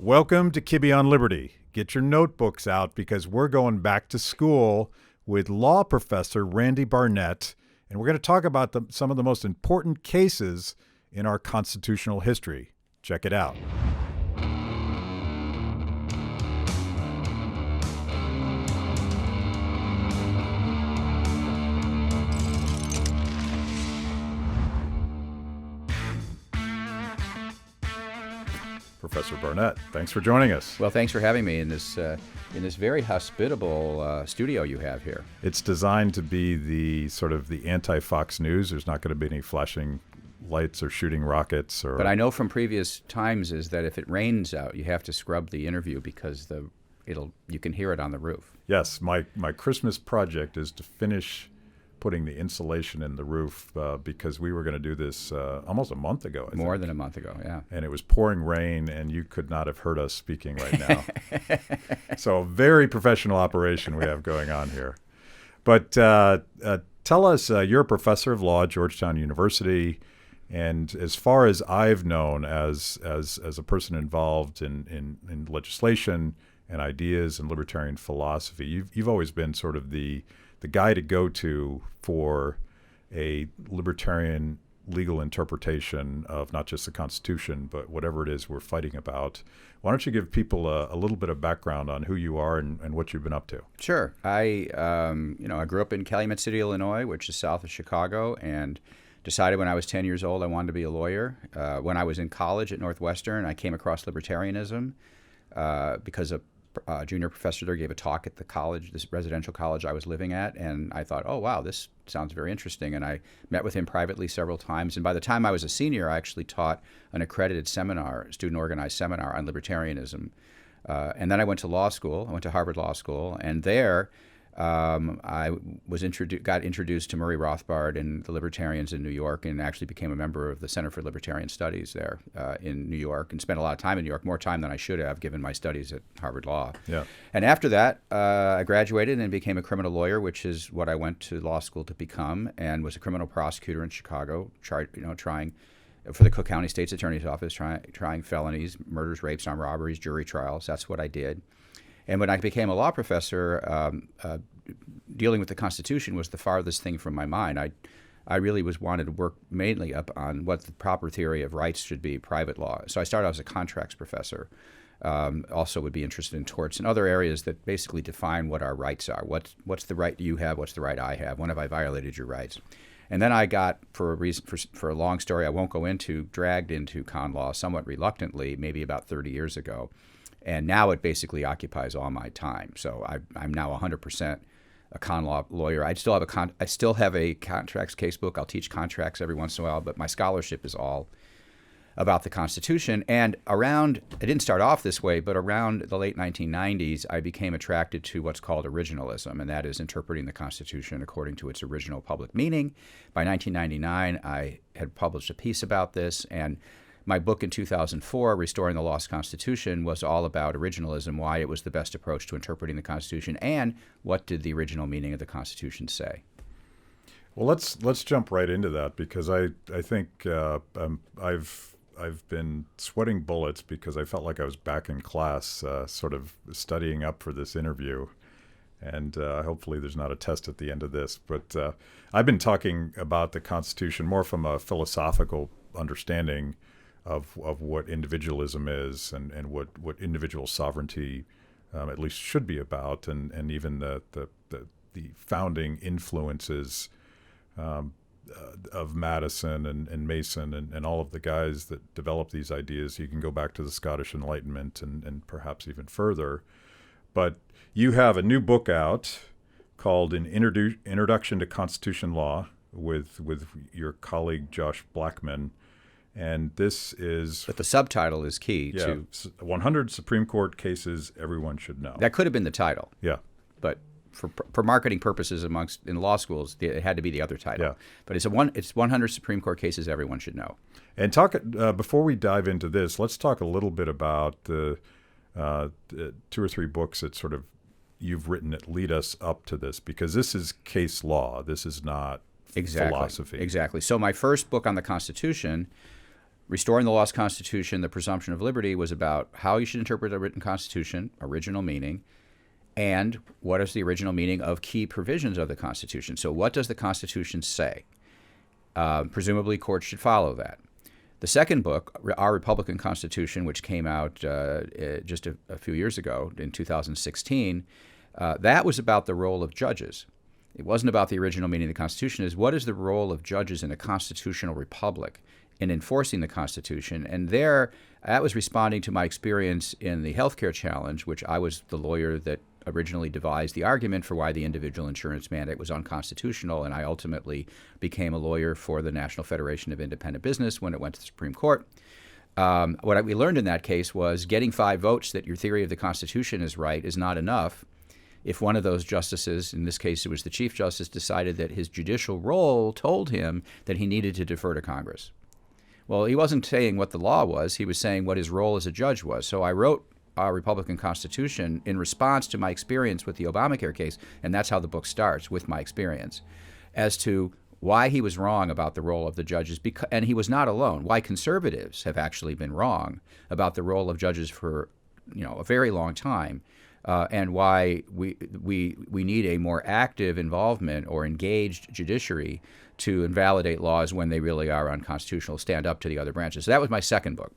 Welcome to Kibbe on Liberty. Get your notebooks out because we're going back to school with law professor Randy Barnett, and we're going to talk about some of the most important cases in our constitutional history. Check it out. Professor Barnett, thanks for joining us. Well, thanks for having me in this very hospitable studio you have here. It's designed to be the sort of the anti-Fox News. There's not going to be any flashing lights or shooting rockets. But I know from previous times is that if it rains out, you have to scrub the interview because you can hear it on the roof. Yes, my Christmas project is to finish putting the insulation in the roof because we were going to do this almost a month ago. More than a month ago, yeah. And it was pouring rain, and you could not have heard us speaking right now. So a very professional operation we have going on here. But tell us, you're a professor of law at Georgetown University, and as far as I've known as a person involved in legislation and ideas and libertarian philosophy, you've always been sort of the guy to go to for a libertarian legal interpretation of not just the Constitution, but whatever it is we're fighting about. Why don't you give people a little bit of background on who you are and what you've been up to? Sure. I grew up in Calumet City, Illinois, which is south of Chicago, and decided when I was 10 years old I wanted to be a lawyer. When I was in college at Northwestern, I came across libertarianism because a junior professor there gave a talk at the college, this residential college I was living at, and I thought, oh, wow, this sounds very interesting. And I met with him privately several times. And by the time I was a senior, I actually taught an accredited seminar, student-organized seminar on libertarianism. And then I went to law school. I went to Harvard Law School, and there I was got introduced to Murray Rothbard and the Libertarians in New York, and actually became a member of the Center for Libertarian Studies there in New York, and spent a lot of time in New York, more time than I should have given my studies at Harvard Law. Yeah. And after that, I graduated and became a criminal lawyer, which is what I went to law school to become, and was a criminal prosecutor in Chicago, trying for the Cook County State's Attorney's Office, trying felonies, murders, rapes, armed robberies, jury trials. That's what I did. And when I became a law professor, dealing with the Constitution was the farthest thing from my mind. I really wanted to work mainly up on what the proper theory of rights should be, private law. So I started out as a contracts professor. Also would be interested in torts and other areas that basically define what our rights are. What's the right you have? What's the right I have? When have I violated your rights? And then I got, for a long story I won't go into, dragged into con law somewhat reluctantly, maybe about 30 years ago. And now it basically occupies all my time. So I'm now 100% a con law lawyer. I still have a contracts casebook. I'll teach contracts every once in a while, but my scholarship is all about the Constitution. And it didn't start off this way, but around the late 1990s, I became attracted to what's called originalism, and that is interpreting the Constitution according to its original public meaning. By 1999, I had published a piece about this, and my book in 2004, Restoring the Lost Constitution, was all about originalism, why it was the best approach to interpreting the Constitution, and what did the original meaning of the Constitution say. Well, let's jump right into that, because I think I've been sweating bullets because I felt like I was back in class, sort of studying up for this interview. And hopefully there's not a test at the end of this. But I've been talking about the Constitution more from a philosophical understanding of what individualism is and what individual sovereignty at least should be about, and even the founding influences of Madison and Mason and all of the guys that developed these ideas. You can go back to the Scottish Enlightenment and perhaps even further. But you have a new book out called An Introduction to Constitution Law with your colleague Josh Blackman. And this is... But the subtitle is key to... 100 Supreme Court Cases Everyone Should Know. That could have been the title. Yeah. But for marketing purposes in law schools, it had to be the other title. Yeah. But it's 100 Supreme Court Cases Everyone Should Know. And before we dive into this, let's talk a little bit about the 2 or 3 books that sort of you've written that lead us up to this, because this is case law. This is not philosophy. Exactly. So my first book on the Constitution Restoring the Lost Constitution, the Presumption of Liberty was about how you should interpret a written Constitution, original meaning, and what is the original meaning of key provisions of the Constitution. So what does the Constitution say? Presumably, courts should follow that. The second book, Our Republican Constitution, which came out just a few years ago in 2016, that was about the role of judges. It wasn't about the original meaning of the Constitution. It's what is the role of judges in a constitutional republic in enforcing the Constitution? And that was responding to my experience in the healthcare challenge, which I was the lawyer that originally devised the argument for why the individual insurance mandate was unconstitutional, and I ultimately became a lawyer for the National Federation of Independent Business when it went to the Supreme Court. What we learned in that case was getting 5 votes that your theory of the Constitution is right is not enough if one of those justices, in this case it was the Chief Justice, decided that his judicial role told him that he needed to defer to Congress. Well, he wasn't saying what the law was. He was saying what his role as a judge was. So I wrote Our Republican Constitution in response to my experience with the Obamacare case, and that's how the book starts, with my experience, as to why he was wrong about the role of the judges, and he was not alone, why conservatives have actually been wrong about the role of judges for a very long time, and why we need a more active involvement or engaged judiciary to invalidate laws when they really are unconstitutional, stand up to the other branches. So that was my second book.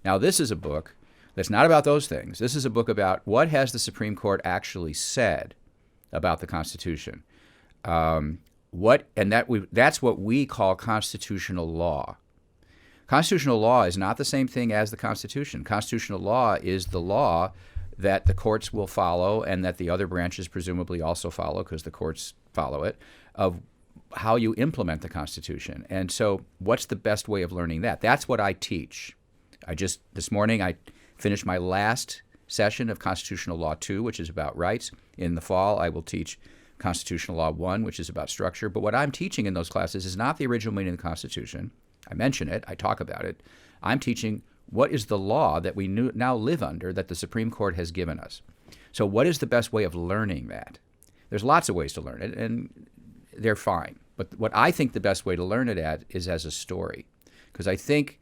Now, this is a book that's not about those things. This is a book about what has the Supreme Court actually said about the Constitution. That's what we call constitutional law. Constitutional law is not the same thing as the Constitution. Constitutional law is the law that the courts will follow and that the other branches presumably also follow, because the courts follow it, of how you implement the Constitution. And so what's the best way of learning that? That's what I teach. This morning, I finished my last session of Constitutional Law 2, which is about rights. In the fall, I will teach Constitutional Law 1, which is about structure. But what I'm teaching in those classes is not the original meaning of the Constitution. I mention it. I talk about it. I'm teaching what is the law that we now live under that the Supreme Court has given us. So what is the best way of learning that? There's lots of ways to learn it, and they're fine. But what I think the best way to learn it is as a story, because I think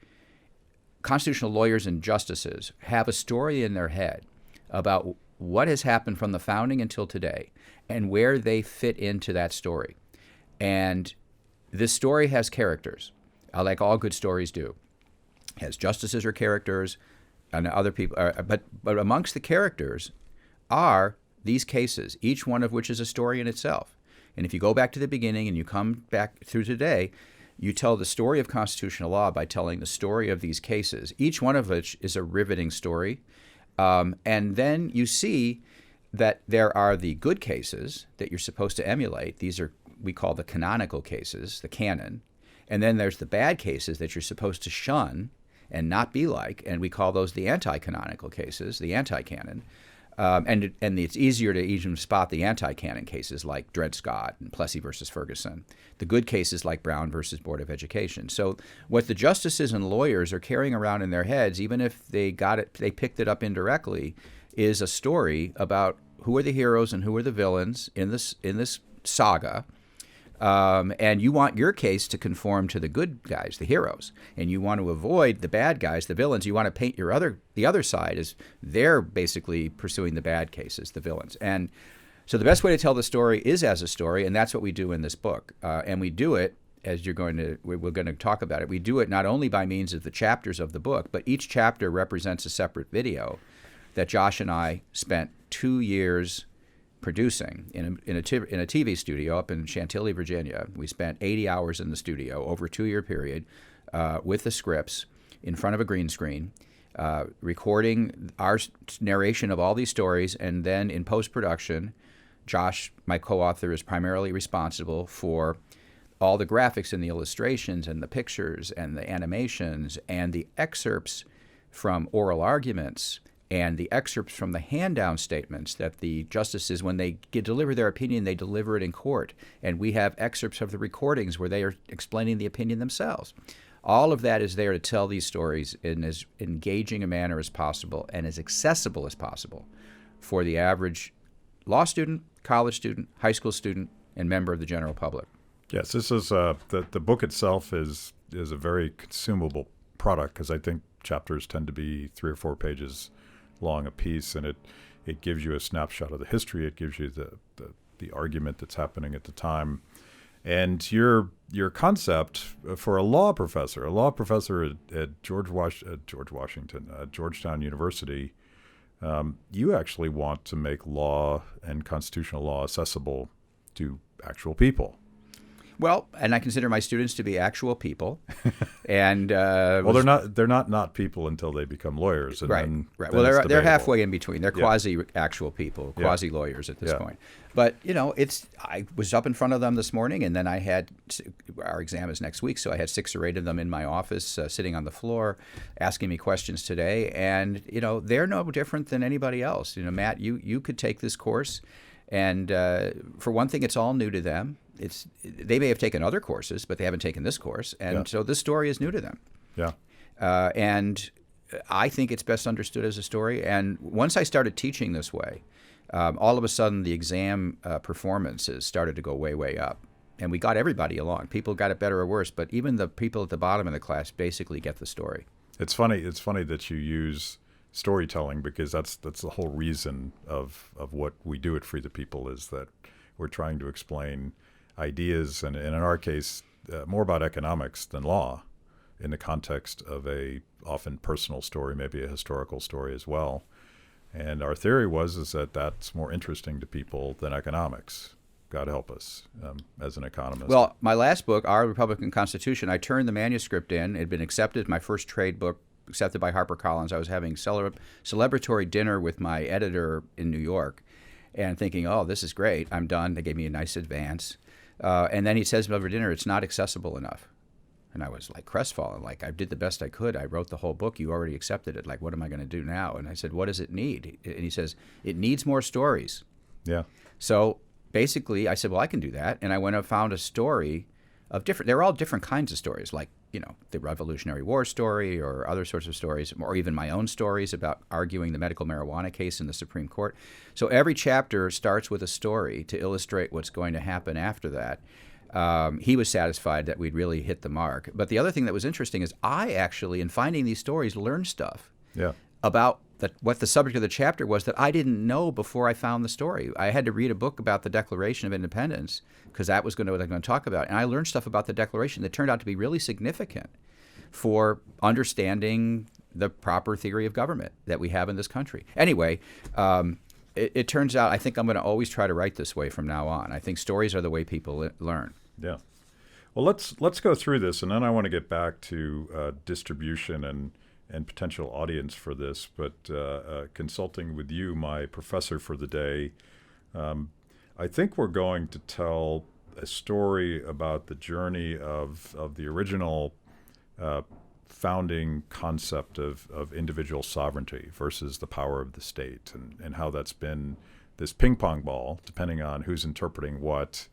constitutional lawyers and justices have a story in their head about what has happened from the founding until today and where they fit into that story. And this story has characters, like all good stories do. It has justices or characters and other people, but amongst the characters are these cases, each one of which is a story in itself. And if you go back to the beginning and you come back through today, you tell the story of constitutional law by telling the story of these cases, each one of which is a riveting story. And then you see that there are the good cases that you're supposed to emulate. These are, we call the canonical cases, the canon. And then there's the bad cases that you're supposed to shun and not be like, and we call those the anti-canonical cases, the AntiCannon. And it's easier to even spot the anti-canon cases like Dred Scott and Plessy versus Ferguson, the good cases like Brown versus Board of Education. So what the justices and lawyers are carrying around in their heads, even if they picked it up indirectly, is a story about who are the heroes and who are the villains in this saga. And you want your case to conform to the good guys, the heroes, and you want to avoid the bad guys, the villains. You want to paint the other side as they're basically pursuing the bad cases, the villains. And so the best way to tell the story is as a story, and that's what we do in this book. And we do it, as we're going to talk about it. We do it not only by means of the chapters of the book, but each chapter represents a separate video that Josh and I spent 2 years producing in a TV studio up in Chantilly, Virginia. We spent 80 hours in the studio over a 2-year period with the scripts in front of a green screen, recording our narration of all these stories, and then in post-production, Josh, my co-author, is primarily responsible for all the graphics and the illustrations and the pictures and the animations and the excerpts from oral arguments and the excerpts from the hand-down statements that the justices, when they deliver their opinion, they deliver it in court. And we have excerpts of the recordings where they are explaining the opinion themselves. All of that is there to tell these stories in as engaging a manner as possible and as accessible as possible for the average law student, college student, high school student, and member of the general public. Yes, this is the book itself is a very consumable product, because I think chapters tend to be 3 or 4 pages long a piece, and it gives you a snapshot of the history. It gives you the argument that's happening at the time. And your concept for a law professor at Georgetown University, you actually want to make law and constitutional law accessible to actual people. Well, and I consider my students to be actual people, and well, they're not people until they become lawyers, and right. Then Well, they're halfway in between. They're quasi actual people, quasi lawyers at this point. But I was up in front of them this morning, and then our exam is next week, so I had 6 or 8 of them in my office, sitting on the floor, asking me questions today, and they're no different than anybody else. Matt, you could take this course, and for one thing, it's all new to them. They may have taken other courses, but they haven't taken this course, and so this story is new to them. Yeah. And I think it's best understood as a story. And once I started teaching this way, all of a sudden the exam performances started to go way, way up, and we got everybody along. People got it better or worse, but even the people at the bottom of the class basically get the story. It's funny that you use storytelling, because that's the whole reason of what we do at Free the People, is that we're trying to explain ideas, and in our case, more about economics than law, in the context of a often personal story, maybe a historical story as well. And our theory is that that's more interesting to people than economics. God help us, as an economist. Well, my last book, Our Republican Constitution, I turned the manuscript in. It had been accepted, my first trade book, accepted by HarperCollins. I was having celebratory dinner with my editor in New York, and thinking, oh, this is great. I'm done. They gave me a nice advance. And then he says over dinner, it's not accessible enough. And I was like crestfallen, like I did the best I could. I wrote the whole book. You already accepted it. Like, what am I going to do now? And I said, what does it need? And he says, it needs more stories. Yeah. So basically I said, well, I can do that. And I went and found a story of they're all different kinds of stories, like, the Revolutionary War story or other sorts of stories, or even my own stories about arguing the medical marijuana case in the Supreme Court. So every chapter starts with a story to illustrate what's going to happen after that. He was satisfied that we'd really hit the mark. But the other thing that was interesting is I actually, in finding these stories, learned stuff about what the subject of the chapter was that I didn't know before I found the story. I had to read a book about the Declaration of Independence, because that was what I was going to talk about. And I learned stuff about the Declaration that turned out to be really significant for understanding the proper theory of government that we have in this country. Anyway, it turns out I think I'm going to always try to write this way from now on. I think stories are the way people learn. Yeah. Well, let's go through this, and then I want to get back to distribution and potential audience for this. But consulting with you, my professor for the day, I think we're going to tell a story about the journey of the original founding concept of individual sovereignty versus the power of the state, and how that's been this ping pong ball, depending on who's interpreting what,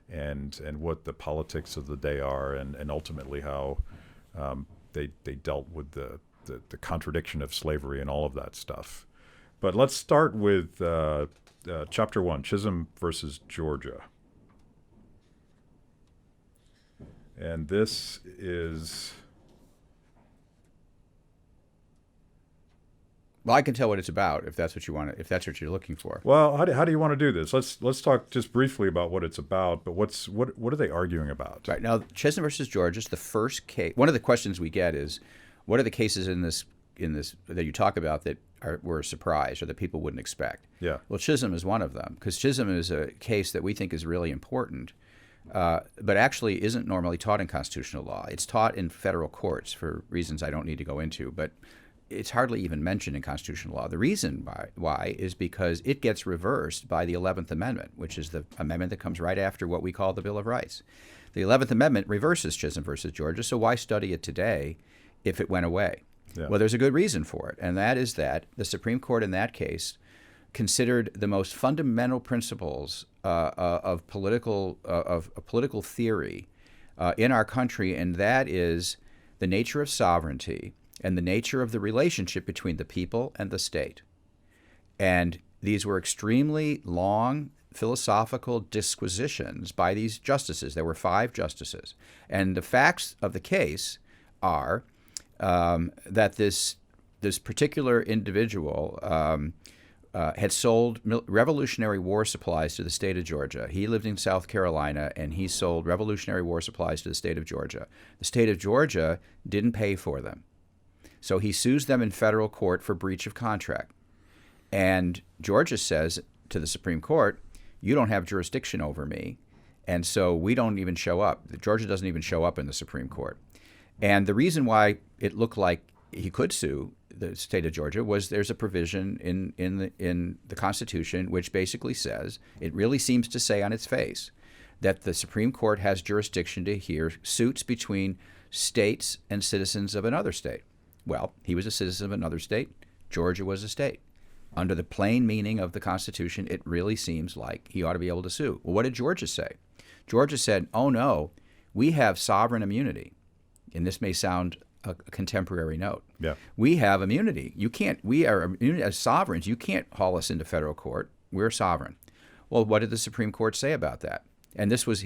and what the politics of the day are, and ultimately how they dealt with the contradiction of slavery and all of that stuff. But let's start with Chapter 1, Chisholm versus Georgia. And this is... Well, I can tell what it's about if that's what you want. If that's what you're looking for. Well, how do you want to do this? Let's talk just briefly about what it's about. But what are they arguing about? Right now, Chisholm versus Georgia is the first case. One of the questions we get is, what are the cases in this that you talk about that were a surprise or that people wouldn't expect? Yeah. Well, Chisholm is one of them, because Chisholm is a case that we think is really important, but actually isn't normally taught in constitutional law. It's taught in federal courts for reasons I don't need to go into, but it's hardly even mentioned in constitutional law. The reason why is because it gets reversed by the 11th Amendment, which is the amendment that comes right after what we call the Bill of Rights. The 11th Amendment reverses Chisholm versus Georgia, so why study it today if it went away? Yeah. Well, there's a good reason for it, and that is that the Supreme Court in that case considered the most fundamental principles of political theory in our country, and that is the nature of sovereignty and the nature of the relationship between the people and the state. And these were extremely long philosophical disquisitions by these justices. There were 5 justices. And the facts of the case are that this particular individual had sold Revolutionary War supplies to the state of Georgia. He lived in South Carolina, and he sold Revolutionary War supplies to the state of Georgia. The state of Georgia didn't pay for them. So he sues them in federal court for breach of contract. And Georgia says to the Supreme Court, you don't have jurisdiction over me, and so we don't even show up. Georgia doesn't even show up in the Supreme Court. And the reason why it looked like he could sue the state of Georgia was there's a provision in the Constitution which basically says, it really seems to say on its face, that the Supreme Court has jurisdiction to hear suits between states and citizens of another state. Well, he was a citizen of another state. Georgia was a state. Under the plain meaning of the Constitution, it really seems like he ought to be able to sue. Well, what did Georgia say? Georgia said, oh no, we have sovereign immunity. And this may sound a contemporary note. Yeah. We have immunity. We are immune as sovereigns. You can't haul us into federal court. We're sovereign. Well, what did the Supreme Court say about that? And this was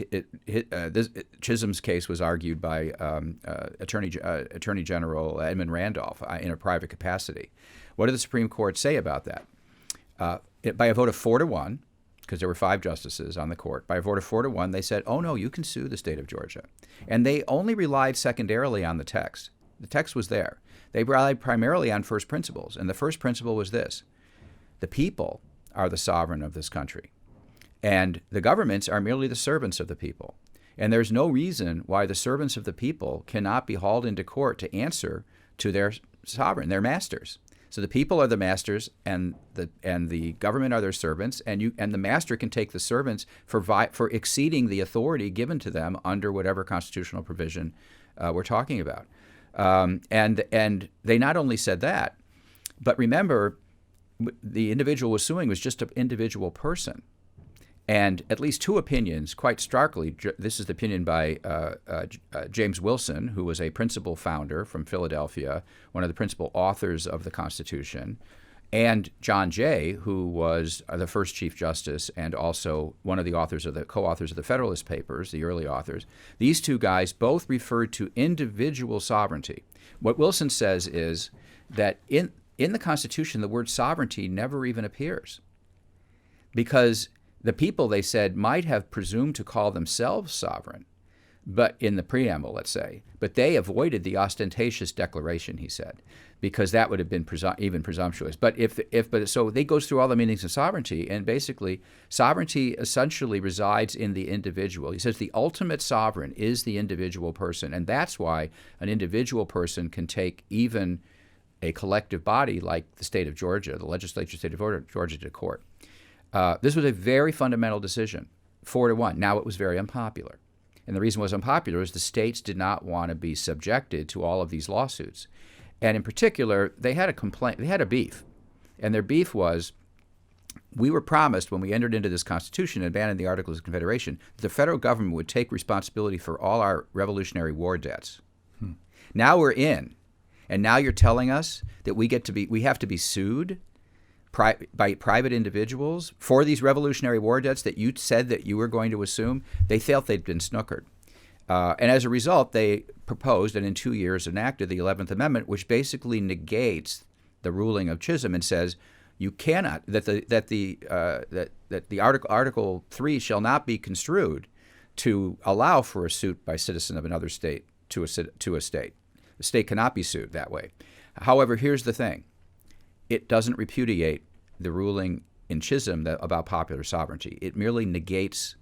Chisholm's case was argued by Attorney General Edmund Randolph in a private capacity. What did the Supreme Court say about that? By a vote of 4-1, because there were 5 justices on the court, by a vote of 4-1, they said, oh no, you can sue the state of Georgia. And they only relied secondarily on the text. The text was there. They relied primarily on first principles. And the first principle was this: the people are the sovereign of this country, and the governments are merely the servants of the people. And there's no reason why the servants of the people cannot be hauled into court to answer to their sovereign, their masters. So the people are the masters, and the government are their servants, and the master can take the servants for exceeding the authority given to them under whatever constitutional provision we're talking about. And they not only said that, but remember, the individual was suing was just an individual person. And at least 2 opinions, quite starkly, this is the opinion by James Wilson, who was a principal founder from Philadelphia, one of the principal authors of the Constitution, and John Jay, who was the first Chief Justice and also one of the co-authors of the Federalist Papers, the early authors. These 2 guys both referred to individual sovereignty. What Wilson says is that in the Constitution, the word sovereignty never even appears, because the people, they said, might have presumed to call themselves sovereign, but in the preamble, let's say, but they avoided the ostentatious declaration, he said, because that would have been even presumptuous. But so they goes through all the meanings of sovereignty, and basically sovereignty essentially resides in the individual. He says the ultimate sovereign is the individual person, and that's why an individual person can take even a collective body like the state of Georgia, the legislature state of Georgia, to court. This was a very fundamental decision, 4-1. Now, it was very unpopular. And the reason it was unpopular is the states did not want to be subjected to all of these lawsuits. And in particular, they had a complaint, they had a beef. And their beef was, we were promised when we entered into this Constitution and abandoned the Articles of Confederation, that the federal government would take responsibility for all our Revolutionary War debts. Now we're in. And now you're telling us that we have to be sued by private individuals for these Revolutionary War debts that you said that you were going to assume. They felt they'd been snookered. And as a result, they proposed and in 2 years enacted the 11th Amendment, which basically negates the ruling of Chisholm and says you cannot, that the Article 3 shall not be construed to allow for a suit by a citizen of another state to a state. The state cannot be sued that way. However, here's the thing. It doesn't repudiate the ruling in Chisholm about popular sovereignty. It merely negates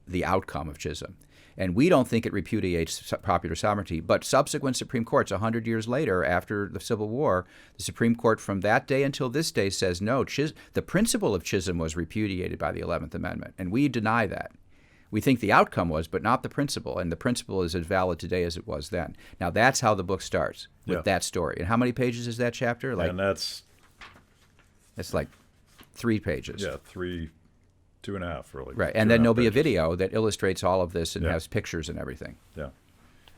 the outcome of Chisholm. And we don't think it repudiates popular sovereignty, but subsequent Supreme Courts, 100 years later, after the Civil War, the Supreme Court from that day until this day says, no, the principle of Chisholm was repudiated by the 11th Amendment, and we deny that. We think the outcome was, but not the principle, and the principle is as valid today as it was then. Now, that's how the book starts, with that story. And how many pages is that chapter? And It's like 3 pages. Yeah, 2.5, really. Right, and then there'll be a video that illustrates all of this and has pictures and everything. Yeah,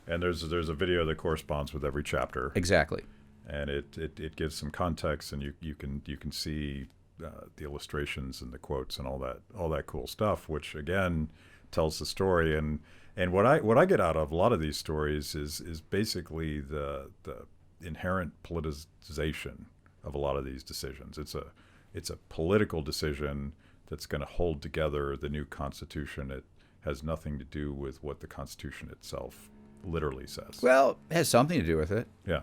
and there's a video that corresponds with every chapter. Exactly. And it gives some context, and you can see the illustrations and the quotes and all that cool stuff, which again tells the story. And what I get out of a lot of these stories is basically the inherent politicization of a lot of these decisions. It's a political decision that's going to hold together the new Constitution. It has nothing to do with what the Constitution itself literally says. Well, it has something to do with it. Yeah.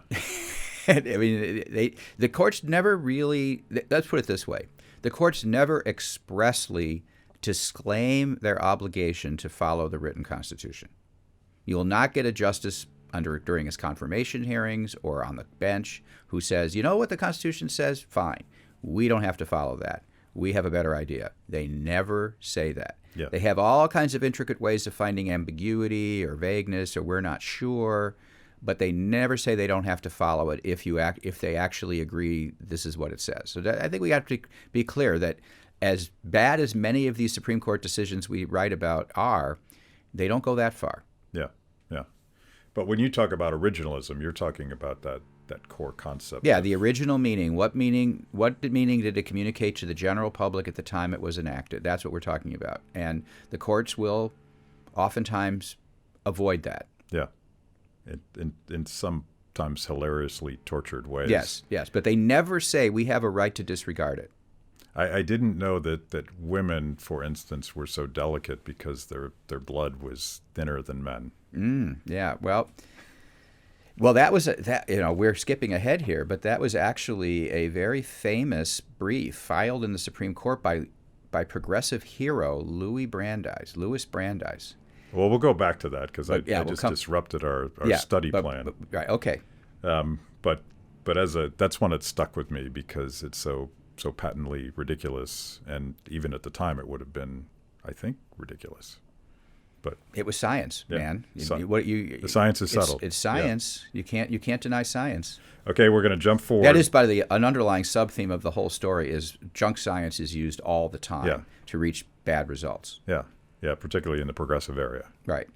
I mean, the courts never really, let's put it this way. The courts never expressly disclaim their obligation to follow the written Constitution. You will not get a justice during his confirmation hearings or on the bench who says, you know what the Constitution says? Fine. We don't have to follow that. We have a better idea. They never say that. Yeah. They have all kinds of intricate ways of finding ambiguity or vagueness or we're not sure, but they never say they don't have to follow it if they actually agree this is what it says. So I think we have to be clear that as bad as many of these Supreme Court decisions we write about are, they don't go that far. Yeah, yeah. But when you talk about originalism, you're talking about that core concept. Yeah, the original meaning. What meaning did it communicate to the general public at the time it was enacted? That's what we're talking about. And the courts will oftentimes avoid that. Yeah. In sometimes hilariously tortured ways. Yes. But they never say we have a right to disregard it. I didn't know that women, for instance, were so delicate because their blood was thinner than men. Yeah. Well, that was we're skipping ahead here, but that was actually a very famous brief filed in the Supreme Court by progressive hero Louis Brandeis. Well, we'll go back to that because I just disrupted our study plan. Right. Okay. But that's one that stuck with me because it's so patently ridiculous, and even at the time it would have been, I think, ridiculous. But it was science, man. The science is settled. It's science. Yeah. You can't deny science. Okay, we're going to jump forward. That is, an underlying sub-theme of the whole story is junk science is used all the time to reach bad results. Yeah, particularly in the progressive area. Right.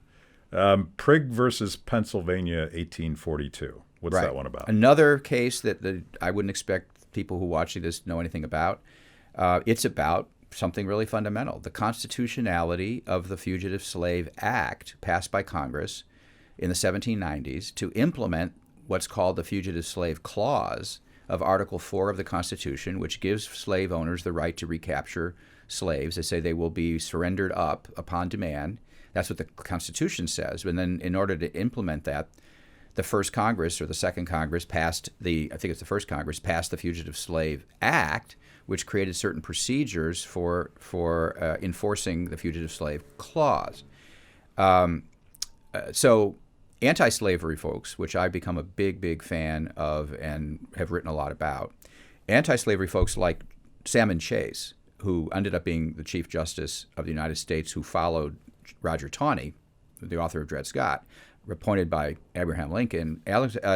Prigg versus Pennsylvania, 1842. What's that one about? Another case that I wouldn't expect people who watch this know anything about. It's about something really fundamental, the constitutionality of the Fugitive Slave Act passed by Congress in the 1790s to implement what's called the Fugitive Slave Clause of Article 4 of the Constitution, which gives slave owners the right to recapture slaves. They say they will be surrendered up upon demand. That's what the Constitution says. And then in order to implement that, the first Congress or the second Congress passed the Fugitive Slave Act, which created certain procedures for enforcing the Fugitive Slave Clause. So anti-slavery folks, which I've become a big fan of and have written a lot about, anti-slavery folks like Salmon Chase, who ended up being the Chief Justice of the United States, who followed Roger Taney, the author of Dred Scott, appointed by Abraham Lincoln.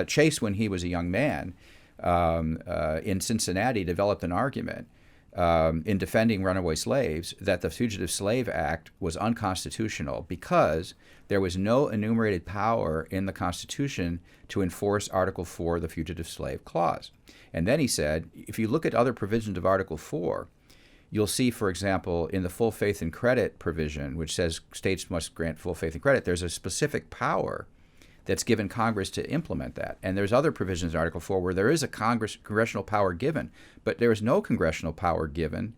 Chase, when he was a young man, in Cincinnati, developed an argument in defending runaway slaves that the Fugitive Slave Act was unconstitutional because there was no enumerated power in the Constitution to enforce Article 4 of the Fugitive Slave Clause. And then he said, if you look at other provisions of Article 4, you'll see, for example, in the full faith and credit provision, which says states must grant full faith and credit, there's a specific power that's given Congress to implement that. And there's other provisions in Article 4 where there is a congressional power given, but there is no congressional power given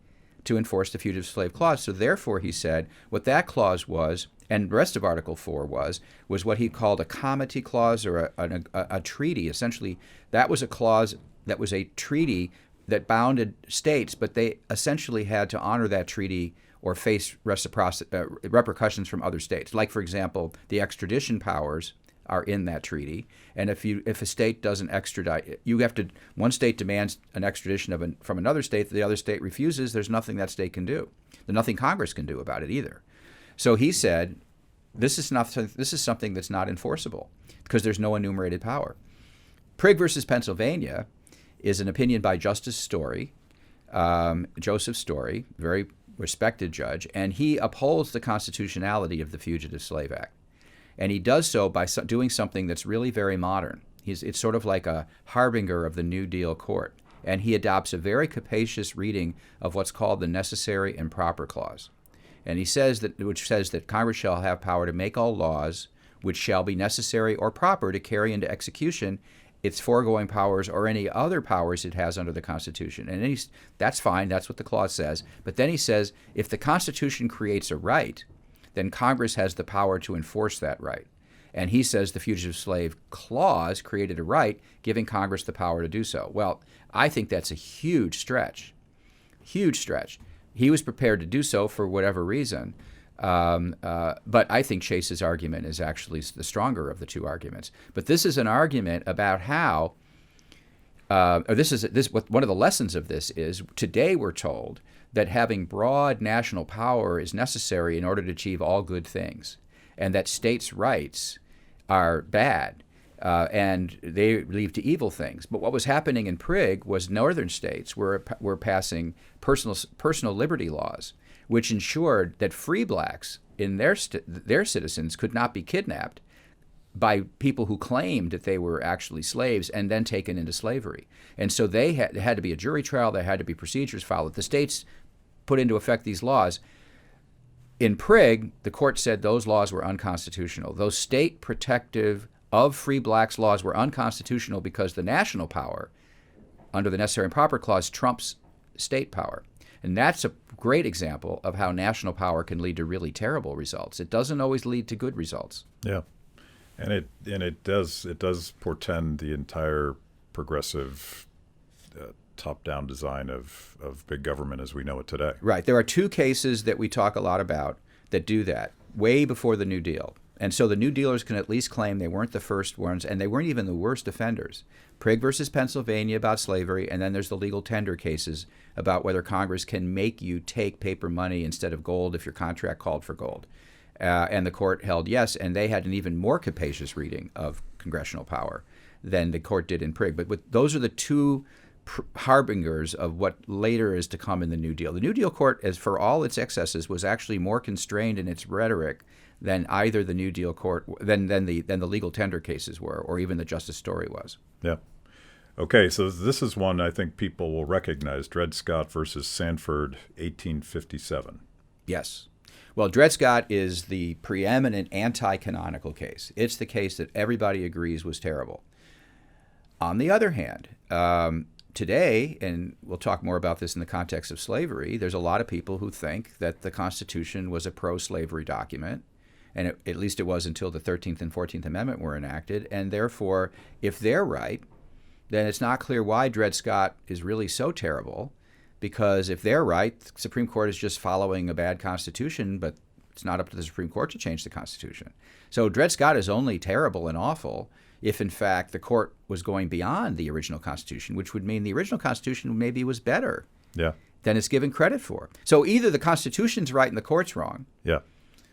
to enforce the Fugitive Slave Clause. So therefore, he said, what that clause was, and the rest of Article 4 was what he called a comity clause or a treaty. Essentially, that was a clause that was a treaty that bounded states, but they essentially had to honor that treaty or face repercussions from other states. Like, for example, the extradition powers are in that treaty, and if a state doesn't extradite, one state demands an extradition from another state, the other state refuses, there's nothing that state can do. There's nothing Congress can do about it either. So he said, this is something that's not enforceable because there's no enumerated power. Prigg versus Pennsylvania is an opinion by Justice Story, Joseph Story, very respected judge, and he upholds the constitutionality of the Fugitive Slave Act. And he does so by doing something that's really very modern. It's sort of like a harbinger of the New Deal court. And he adopts a very capacious reading of what's called the Necessary and Proper Clause. And he says which says that Congress shall have power to make all laws which shall be necessary or proper to carry into execution its foregoing powers or any other powers it has under the Constitution. And that's fine. That's what the clause says. But then he says, if the Constitution creates a right, then Congress has the power to enforce that right. And he says the Fugitive Slave Clause created a right, giving Congress the power to do so. Well, I think that's a huge stretch. Huge stretch. He was prepared to do so for whatever reason. But I think Chase's argument is actually the stronger of the two arguments. But this is an argument about how, one of the lessons of this is today we're told that having broad national power is necessary in order to achieve all good things, and that states' rights are bad and they lead to evil things. But what was happening in Prig was northern states were passing personal liberty laws, which ensured that free blacks in their citizens could not be kidnapped by people who claimed that they were actually slaves and then taken into slavery. And so there had to be a jury trial, there had to be procedures followed. The states put into effect these laws. In Prig, the court said those laws were unconstitutional. Those state protective of free blacks laws were unconstitutional because the national power, under the Necessary and Proper Clause, trumps state power. And that's a great example of how national power can lead to really terrible results. It doesn't always lead to good results. Yeah, and it does portend the entire progressive top-down design of big government as we know it today. Right. There are two cases that we talk a lot about that do that way before the New Deal. And so the New Dealers can at least claim they weren't the first ones, and they weren't even the worst offenders. Prig versus Pennsylvania about slavery, and then there's the legal tender cases about whether Congress can make you take paper money instead of gold if your contract called for gold. And the court held yes, and they had an even more capacious reading of congressional power than the court did in Prig. But those are the two harbingers of what later is to come in the New Deal. The New Deal court, as for all its excesses, was actually more constrained in its rhetoric than either the New Deal court than the legal tender cases were, or even the Justice Story was. Yeah. Okay, so this is one I think people will recognize: Dred Scott versus Sanford, 1857. Yes. Well, Dred Scott is the preeminent anti-canonical case. It's the case that everybody agrees was terrible. On the other hand, today, and we'll talk more about this in the context of slavery, there's a lot of people who think that the Constitution was a pro-slavery document, and at least it was until the 13th and 14th Amendment were enacted, and therefore, if they're right, then it's not clear why Dred Scott is really so terrible, because if they're right, the Supreme Court is just following a bad Constitution, but it's not up to the Supreme Court to change the Constitution. So Dred Scott is only terrible and awful if, in fact, the court was going beyond the original Constitution, which would mean the original Constitution maybe was better than it's given credit for. So either the Constitution's right and the court's wrong,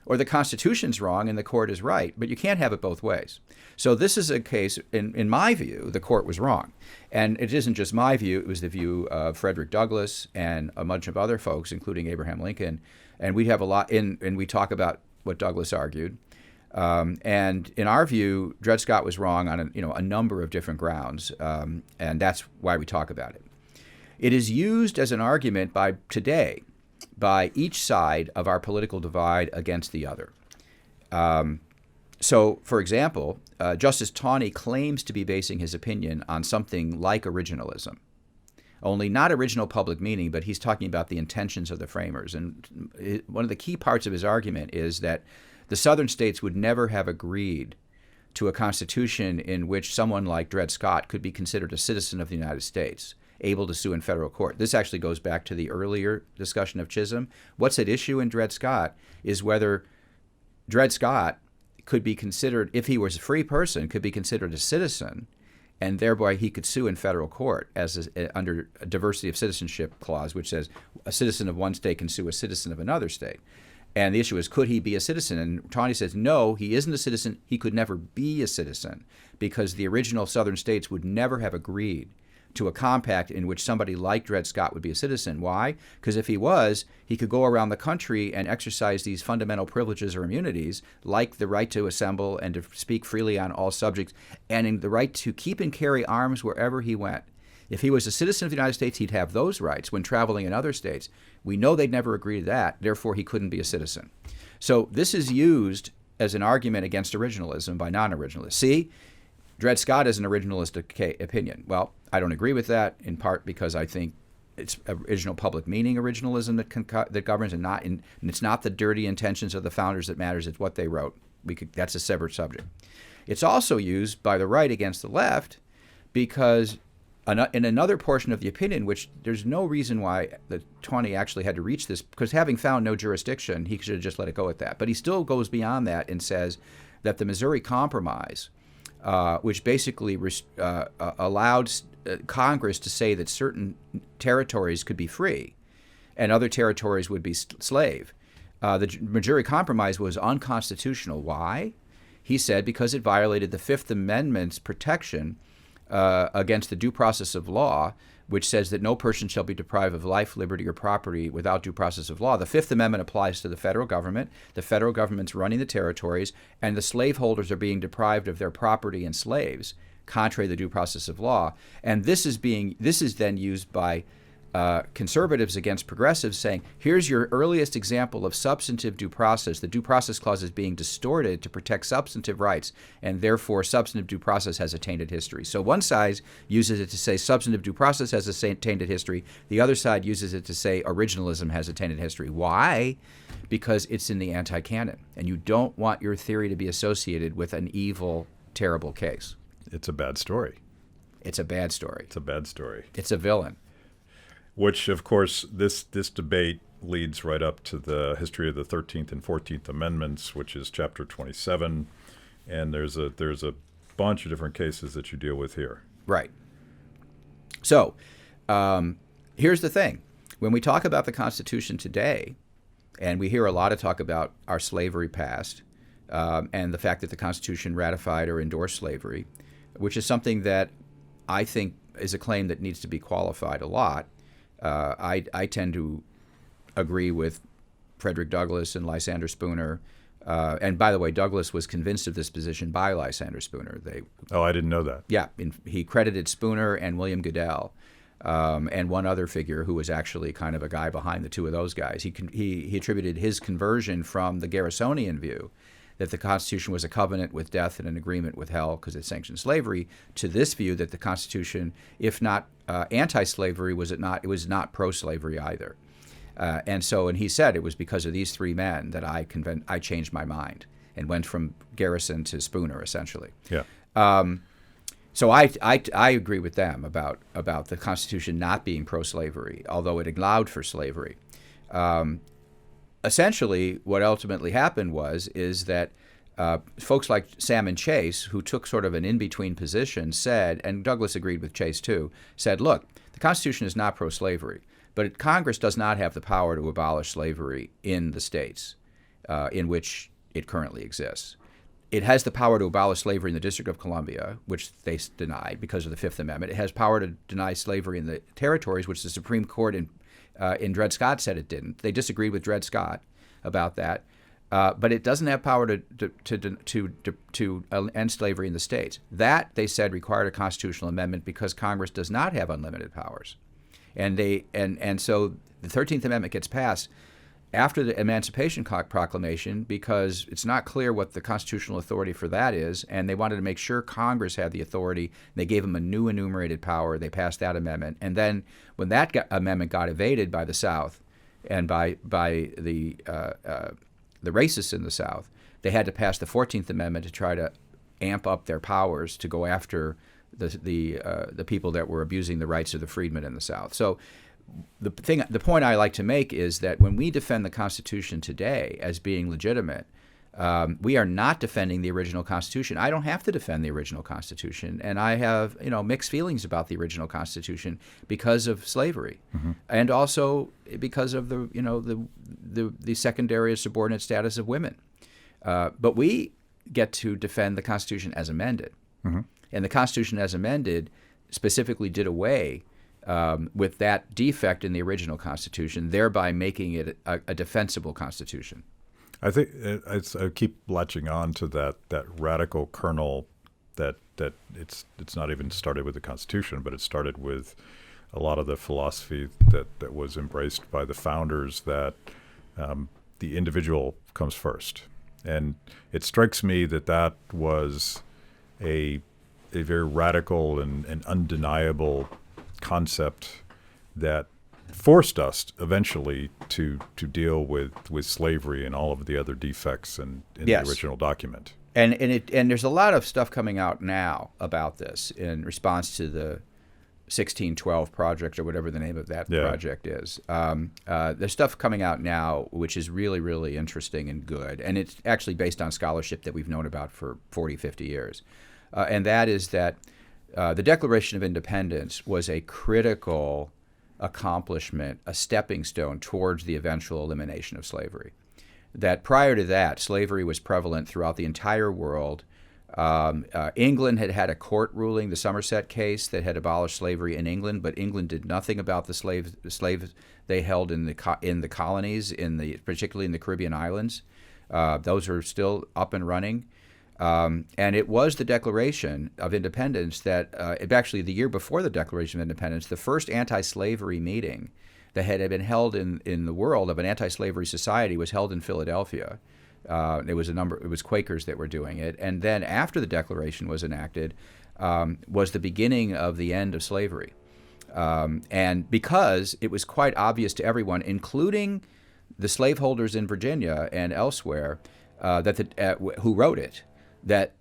or the Constitution's wrong and the court is right, but you can't have it both ways. So this is a case, in my view, the court was wrong. And it isn't just my view, it was the view of Frederick Douglass and a bunch of other folks, including Abraham Lincoln. And we have a lot and we talk about what Douglass argued. And in our view, Dred Scott was wrong on a number of different grounds, and that's why we talk about it. It is used as an argument today by each side of our political divide against the other. So, for example, Justice Taney claims to be basing his opinion on something like originalism, only not original public meaning, but he's talking about the intentions of the framers. And one of the key parts of his argument is that the southern states would never have agreed to a constitution in which someone like Dred Scott could be considered a citizen of the United States, able to sue in federal court. This actually goes back to the earlier discussion of Chisholm. What's at issue in Dred Scott is whether Dred Scott could be considered, if he was a free person, could be considered a citizen, and thereby he could sue in federal court under a diversity of citizenship clause, which says a citizen of one state can sue a citizen of another state. And the issue is, could he be a citizen? And Taney says, no, he isn't a citizen. He could never be a citizen because the original southern states would never have agreed to a compact in which somebody like Dred Scott would be a citizen. Why? Because if he was, he could go around the country and exercise these fundamental privileges or immunities, like the right to assemble and to speak freely on all subjects, and the right to keep and carry arms wherever he went. If he was a citizen of the United States, he'd have those rights when traveling in other states. We know they'd never agree to that, therefore he couldn't be a citizen. So this is used as an argument against originalism by non-originalists. See, Dred Scott is an originalist opinion. Well, I don't agree with that, in part because I think it's original public meaning originalism that governs, and it's not the dirty intentions of the founders that matters. It's what they wrote. That's a separate subject. It's also used by the right against the left because in another portion of the opinion, which there's no reason why the 20 actually had to reach this, because having found no jurisdiction, he should have just let it go at that. But he still goes beyond that and says that the Missouri Compromise, which basically allowed Congress to say that certain territories could be free and other territories would be slave. The Missouri Compromise was unconstitutional. Why? He said because it violated the Fifth Amendment's protection against the due process of law, which says that no person shall be deprived of life, liberty, or property without due process of law. The Fifth Amendment applies to the federal government. The federal government's running the territories, and the slaveholders are being deprived of their property and slaves, contrary to the due process of law. And this is then used by conservatives against progressives, saying, here's your earliest example of substantive due process. The due process clause is being distorted to protect substantive rights, and therefore substantive due process has a tainted history. So one side uses it to say substantive due process has a tainted history. The other side uses it to say originalism has a tainted history. Why? Because it's in the AntiCannon, and you don't want your theory to be associated with an evil, terrible case. It's a bad story. It's a bad story. It's a bad story. It's a villain. Which, of course, this debate leads right up to the history of the 13th and 14th Amendments, which is Chapter 27, and there's a bunch of different cases that you deal with here. Right. So here's the thing. When we talk about the Constitution today, and we hear a lot of talk about our slavery past and the fact that the Constitution ratified or endorsed slavery, which is something that I think is a claim that needs to be qualified a lot. I tend to agree with Frederick Douglass and Lysander Spooner. And by the way, Douglass was convinced of this position by Lysander Spooner. I didn't know that. Yeah, he credited Spooner and William Goodell and one other figure who was actually kind of a guy behind the two of those guys. He attributed his conversion from the Garrisonian view that the Constitution was a covenant with death and an agreement with hell because it sanctioned slavery, to this view that the Constitution, if not anti-slavery, it was not pro-slavery either. And he said it was because of these three men that I changed my mind and went from Garrison to Spooner, essentially. Yeah. So I agree with them about the Constitution not being pro-slavery, although it allowed for slavery. Essentially, what ultimately happened is that folks like Salmon Chase, who took sort of an in-between position, said, and Douglass agreed with Chase too, said, look, the Constitution is not pro-slavery, but Congress does not have the power to abolish slavery in the states in which it currently exists. It has the power to abolish slavery in the District of Columbia, which they denied because of the Fifth Amendment. It has power to deny slavery in the territories, which the Supreme Court in Dred Scott said it didn't. They disagreed with Dred Scott about that, but it doesn't have power to end slavery in the states. That, they said, required a constitutional amendment because Congress does not have unlimited powers, and so the 13th Amendment gets passed after the Emancipation Proclamation because it's not clear what the constitutional authority for that is, and they wanted to make sure Congress had the authority. They gave them a new enumerated power. They passed that amendment, and then when that amendment got evaded by the South and by the racists in the South, they had to pass the 14th Amendment to try to amp up their powers to go after the people that were abusing the rights of the freedmen in the South. So the point I like to make is that when we defend the Constitution today as being legitimate, we are not defending the original Constitution. I don't have to defend the original Constitution, and I have mixed feelings about the original Constitution because of slavery, and also because of the secondary subordinate status of women. But we get to defend the Constitution as amended, and the Constitution as amended specifically did away with that defect in the original Constitution, thereby making it a defensible Constitution. I think I keep latching on to that radical kernel that it's not even started with the Constitution, but it started with a lot of the philosophy that was embraced by the founders, that the individual comes first. And it strikes me that was a very radical and undeniable concept that forced us eventually to deal with slavery and all of the other defects in Yes. the original document. And there's a lot of stuff coming out now about this in response to the 1612 project or whatever the name of that project is. There's stuff coming out now which is really, really interesting and good. And it's actually based on scholarship that we've known about for 40, 50 years. And that is that the Declaration of Independence was a critical accomplishment, a stepping stone towards the eventual elimination of slavery. That prior to that, slavery was prevalent throughout the entire world. England had had a court ruling, the Somerset case, that had abolished slavery in England, but England did nothing about the slaves they held in the colonies, particularly in the Caribbean islands. Those are still up and running. And it was the Declaration of Independence that, actually the year before the Declaration of Independence, the first anti-slavery meeting that had been held in the world of an anti-slavery society was held in Philadelphia. It was Quakers that were doing it. And then after the Declaration was enacted, was the beginning of the end of slavery. And because it was quite obvious to everyone, including the slaveholders in Virginia and elsewhere, who wrote it, that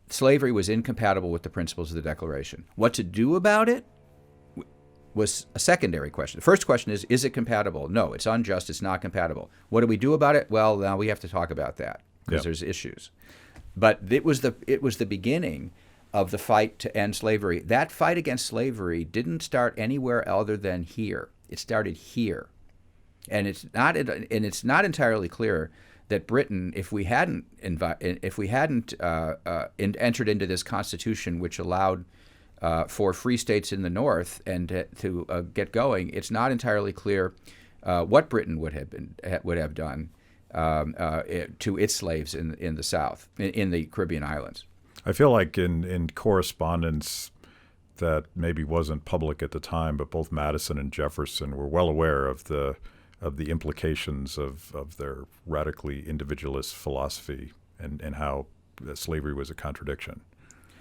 slavery was incompatible with the principles of the Declaration. What to do about it was a secondary question. The first question is it compatible? No, it's unjust. It's not compatible. What do we do about it? Well, now we have to talk about that because there's issues. But it was the beginning of the fight to end slavery. That fight against slavery didn't start anywhere other than here. It started here, and it's not entirely clear that Britain, if we hadn't entered into this constitution, which allowed for free states in the North and to get going, it's not entirely clear what Britain would have done to its slaves in the South, in the Caribbean islands. I feel like in correspondence that maybe wasn't public at the time, but both Madison and Jefferson were well aware of the implications of their radically individualist philosophy and how slavery was a contradiction.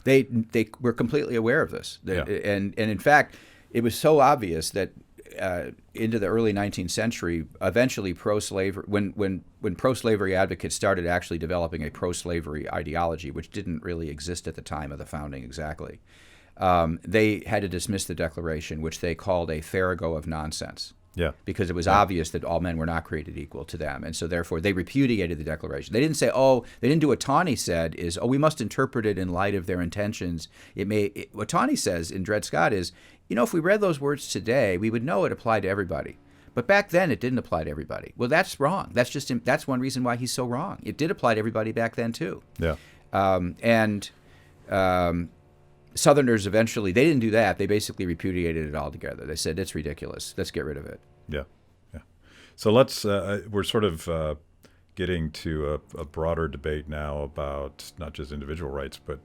They were completely aware of this, and in fact, it was so obvious that into the early 19th century, eventually pro-slavery, when pro-slavery advocates started actually developing a pro-slavery ideology, which didn't really exist at the time of the founding exactly, they had to dismiss the Declaration, which they called a farrago of nonsense. Yeah. Because it was obvious that all men were not created equal to them. And so therefore they repudiated the Declaration. They didn't say, they didn't do what Tawney said is, we must interpret it in light of their intentions. What Tawney says in Dred Scott is, if we read those words today, we would know it applied to everybody. But back then it didn't apply to everybody. Well, that's wrong. That's one reason why he's so wrong. It did apply to everybody back then too. Yeah. Southerners eventually, they didn't do that. They basically repudiated it altogether. They said, it's ridiculous. Let's get rid of it. Yeah. So we're sort of getting to a broader debate now about not just individual rights, but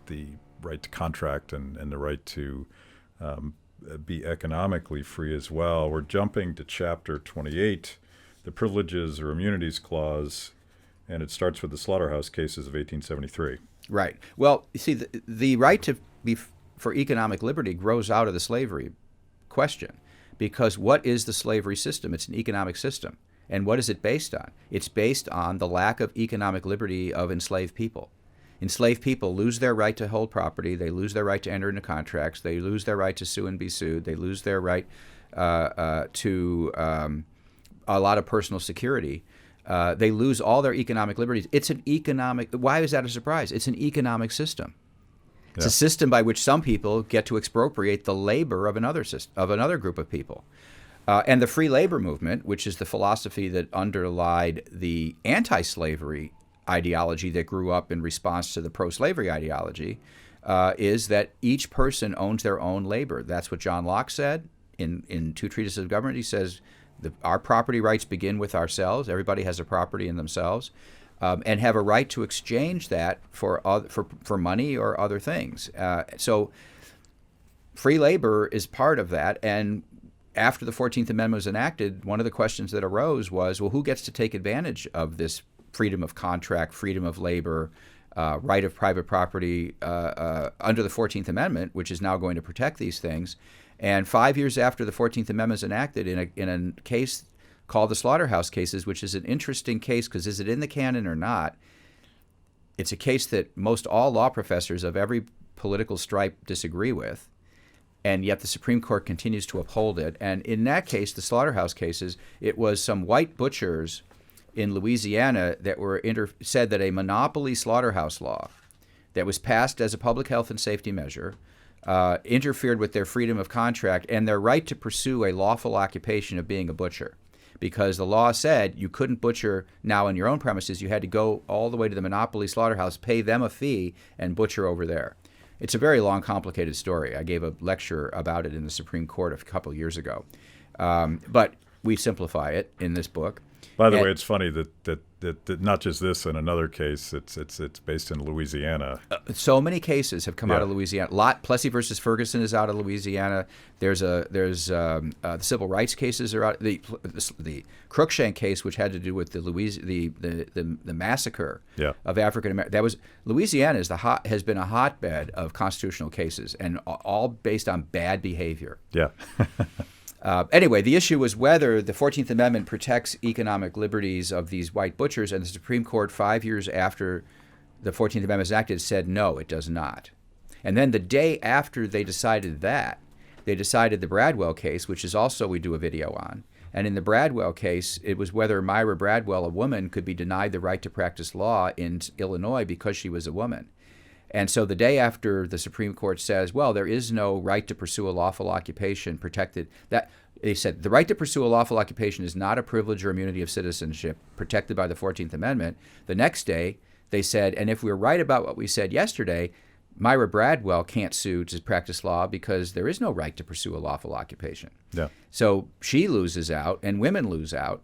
the right to contract and the right to be economically free as well. We're jumping to Chapter 28, the Privileges or Immunities Clause, and it starts with the Slaughterhouse Cases of 1873. Right. Well, you see, the right to be for economic liberty grows out of the slavery question, because what is the slavery system? It's an economic system. And what is it based on? It's based on the lack of economic liberty of enslaved people. Enslaved people lose their right to hold property. They lose their right to enter into contracts. They lose their right to sue and be sued. They lose their right to a lot of personal security. They lose all their economic liberties. It's an economic. Why is that a surprise? It's an economic system. It's a system by which some people get to expropriate the labor of another group of people. And the free labor movement, which is the philosophy that underlied the anti-slavery ideology that grew up in response to the pro-slavery ideology, is that each person owns their own labor. That's what John Locke said in Two Treatises of Government. He says our property rights begin with ourselves. Everybody has a property in themselves, and have a right to exchange that for money or other things. So free labor is part of that. And after the 14th Amendment was enacted, one of the questions that arose was, well, who gets to take advantage of this freedom of contract, freedom of labor, right of private property under the 14th Amendment, which is now going to protect these things. And 5 years after the 14th Amendment is enacted, in a case called the Slaughterhouse Cases, which is an interesting case because is it in the canon or not? It's a case that most all law professors of every political stripe disagree with, and yet the Supreme Court continues to uphold it. And in that case, the Slaughterhouse Cases, it was some white butchers in Louisiana that were said that a monopoly slaughterhouse law that was passed as a public health and safety measure interfered with their freedom of contract and their right to pursue a lawful occupation of being a butcher. Because the law said you couldn't butcher now on your own premises. You had to go all the way to the monopoly slaughterhouse, pay them a fee, and butcher over there. It's a very long, complicated story. I gave a lecture about it in the Supreme Court a couple of years ago. But we simplify it in this book. By the way, it's funny that not just this, in another case, it's based in Louisiana. So many cases have come out of Louisiana. Plessy versus Ferguson is out of Louisiana. There's the civil rights cases are out. The Cruikshank case, which had to do with the massacre of African Americans. Louisiana has been a hotbed of constitutional cases, and all based on bad behavior. Yeah. Anyway, the issue was whether the 14th Amendment protects economic liberties of these white butchers, and the Supreme Court, 5 years after the 14th Amendment was enacted, said no, it does not. And then the day after they decided that, they decided the Bradwell case, which is also we do a video on. And in the Bradwell case, it was whether Myra Bradwell, a woman, could be denied the right to practice law in Illinois because she was a woman. And so the day after the Supreme Court says, well, there is no right to pursue a lawful occupation protected, that they said the right to pursue a lawful occupation is not a privilege or immunity of citizenship protected by the 14th Amendment. The next day, they said, and if we're right about what we said yesterday, Myra Bradwell can't sue to practice law because there is no right to pursue a lawful occupation. Yeah. So she loses out and women lose out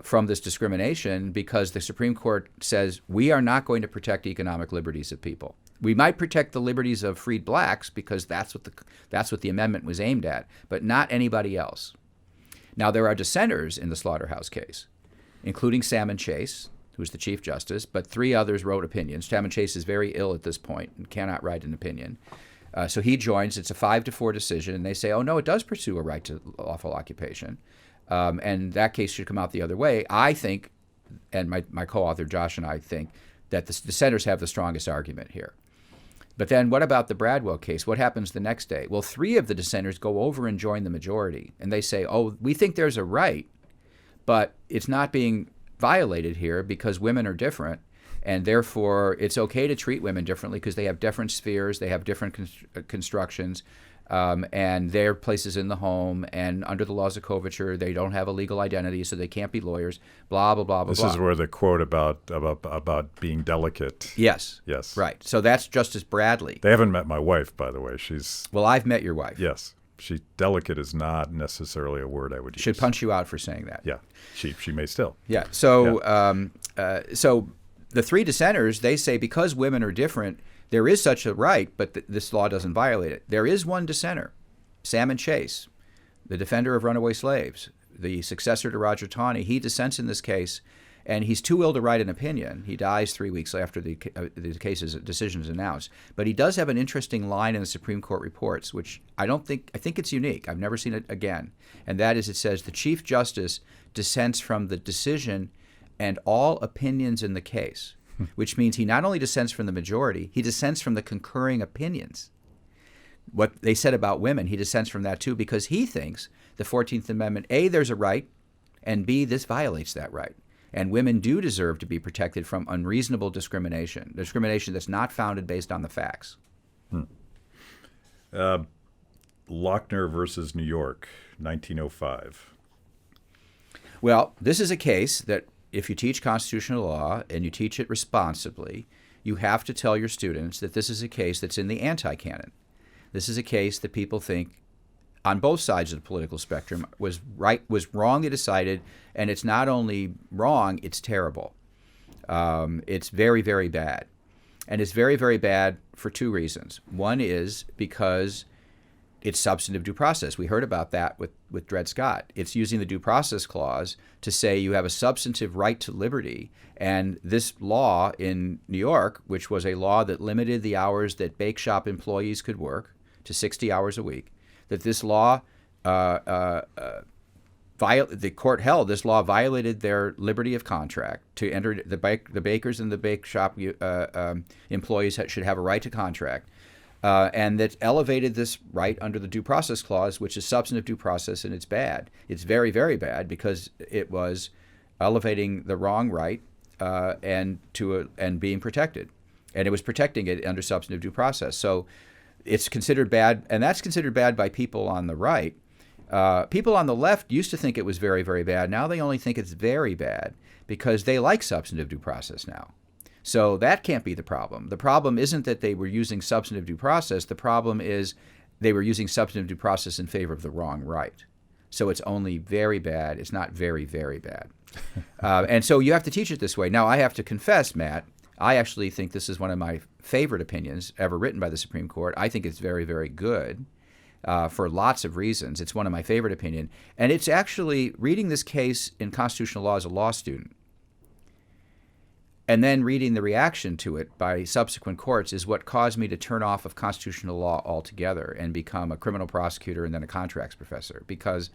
from this discrimination because the Supreme Court says we are not going to protect economic liberties of people. We might protect the liberties of freed blacks because that's what the amendment was aimed at, but not anybody else. Now, there are dissenters in the Slaughterhouse case, including Salmon Chase, who's the Chief Justice, but 3 others wrote opinions. Salmon Chase is very ill at this point and cannot write an opinion. So he joins. It's a 5-4 decision, and they say, oh, no, it does pursue a right to lawful occupation. And that case should come out the other way. I think, and my co-author Josh and I think, that the dissenters have the strongest argument here. But then what about the Bradwell case? What happens the next day? Well, 3 of the dissenters go over and join the majority, and they say, oh, we think there's a right, but it's not being violated here because women are different, and therefore it's okay to treat women differently because they have different spheres, they have different constructions, and their places in the home, and under the laws of coverture, they don't have a legal identity, so they can't be lawyers, blah, blah, blah, blah, This blah. is where the quote about being delicate. Yes. Yes. Right. So that's Justice Bradley. They haven't met my wife, by the way. She's... Well, I've met your wife. Yes. Delicate is not necessarily a word I would use. Should punch you out for saying that. Yeah. She may still. Yeah. So, so the 3 dissenters, they say because women are different, there is such a right, but this law doesn't violate it. There is one dissenter, Salmon Chase, the defender of runaway slaves, the successor to Roger Taney. He dissents in this case, and he's too ill to write an opinion. He dies 3 weeks after the decision is announced. But he does have an interesting line in the Supreme Court reports, which I think it's unique. I've never seen it again. And that is, it says, the Chief Justice dissents from the decision and all opinions in the case, which means he not only dissents from the majority, he dissents from the concurring opinions. What they said about women, he dissents from that too, because he thinks the 14th Amendment, A, there's a right, and B, this violates that right. And women do deserve to be protected from unreasonable discrimination that's not founded based on the facts. Lochner versus New York, 1905. Well, this is a case that if you teach constitutional law and you teach it responsibly, you have to tell your students that this is a case that's in the AntiCannon. This is a case that people think on both sides of the political spectrum was wrongly decided, and it's not only wrong, it's terrible. It's very, very bad. And it's very, very bad for 2 reasons. One is because it's substantive due process. We heard about that with Dred Scott. It's using the due process clause to say you have a substantive right to liberty. And this law in New York, which was a law that limited the hours that bake shop employees could work to 60 hours a week, that this law, the court held this law violated their liberty of contract to enter. The bakers and the bake shop employees should have a right to contract. And that elevated this right under the due process clause, which is substantive due process, and it's bad. It's very, very bad because it was elevating the wrong right and being protected, and it was protecting it under substantive due process. So it's considered bad, and that's considered bad by people on the right. People on the left used to think it was very, very bad. Now they only think it's very bad because they like substantive due process now. So that can't be the problem. The problem isn't that they were using substantive due process. The problem is they were using substantive due process in favor of the wrong right. So it's only very bad. It's not very, very bad. And so you have to teach it this way. Now, I have to confess, Matt, I actually think this is one of my favorite opinions ever written by the Supreme Court. I think it's very, very good for lots of reasons. It's one of my favorite opinions. And it's actually reading this case in constitutional law as a law student and then reading the reaction to it by subsequent courts is what caused me to turn off of constitutional law altogether and become a criminal prosecutor and then a contracts professor, because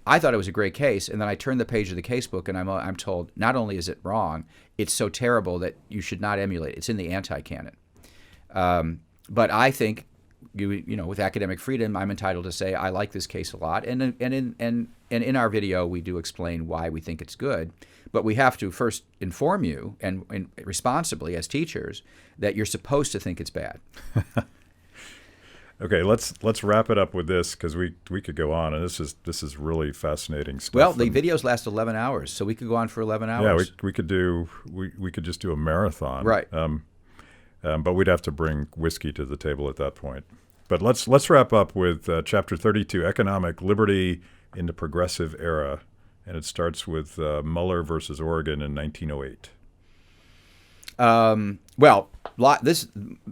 I thought it was a great case, and then I turned the page of the casebook and I'm told not only is it wrong, it's so terrible that you should not emulate it. It's in the AntiCannon. But I think, with academic freedom, I'm entitled to say I like this case a lot, and in our video we do explain why we think it's good. But we have to first inform you, and responsibly as teachers, that you're supposed to think it's bad. Okay, let's wrap it up with this, because we could go on, and this is really fascinating stuff. Well, the videos last 11 hours, so we could go on for 11 hours. Yeah, we could just do a marathon, right? But we'd have to bring whiskey to the table at that point. But let's wrap up with Chapter 32, Economic Liberty in the Progressive Era. And it starts with Muller versus Oregon in 1908.